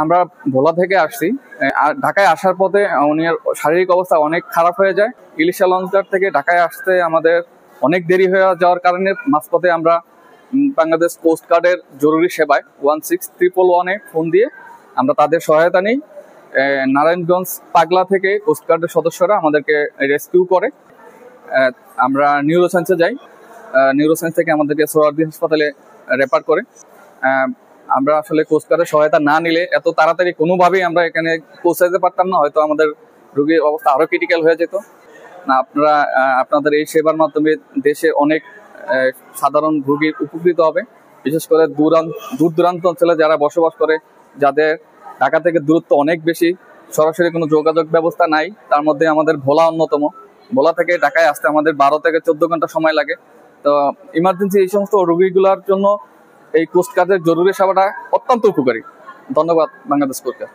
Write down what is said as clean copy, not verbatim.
আমরা ভোলা থেকে আসছি। আর ঢাকায় আসার পথে উনার শারীরিক অবস্থা অনেক খারাপ হয়ে যায়। ইলিশা লঞ্চঘাট থেকে ঢাকায় আসতে আমাদের অনেক দেরি হয়ে যাওয়ার কারণে মাঝপথে আমরা বাংলাদেশ কোস্ট গার্ডের জরুরি সেবায় 16111-এ ফোন দিয়ে আমরা তাদের সহায়তা নিই। নারায়ণগঞ্জ পাগলা থেকে কোস্ট গার্ডের সদস্যরা আমাদেরকে রেস্কিউ করে। আমরা নিউরোসায়েন্সে যাই। নিউরোসায়েন্স থেকে আমাদেরকে সোহরাওয়ার্দী হাসপাতালে রেফার করে। আমরা আসলে কোস্ট গার্ডের সহায়তা না নিলে এত তাড়াতাড়ি কোনোভাবেই আমরা এখানে পৌঁছাতে পারতাম না, হয়তো আমাদের রোগীর অবস্থা আরো ক্রিটিক্যাল হয়ে যেত। না, আপনাদের এই সেবার মাধ্যমে দেশে অনেক সাধারণ রোগী উপকৃত হবে। বিশেষ করে দূর দূরান্ত অঞ্চলে যারা বসবাস করে, যাদের ঢাকা থেকে দূরত্ব অনেক বেশি, সরাসরি কোনো যোগাযোগ ব্যবস্থা নাই, তার মধ্যে আমাদের ভোলা অন্যতম। ভোলা থেকে ঢাকায় আসতে আমাদের 12 থেকে 14 ঘন্টা সময় লাগে। তো ইমার্জেন্সি এই সমস্ত রোগীগুলোর জন্য এই কোস্ট গার্ডের জরুরি সেবাটা অত্যন্ত উপকারী। ধন্যবাদ বাংলাদেশ কোস্ট গার্ড।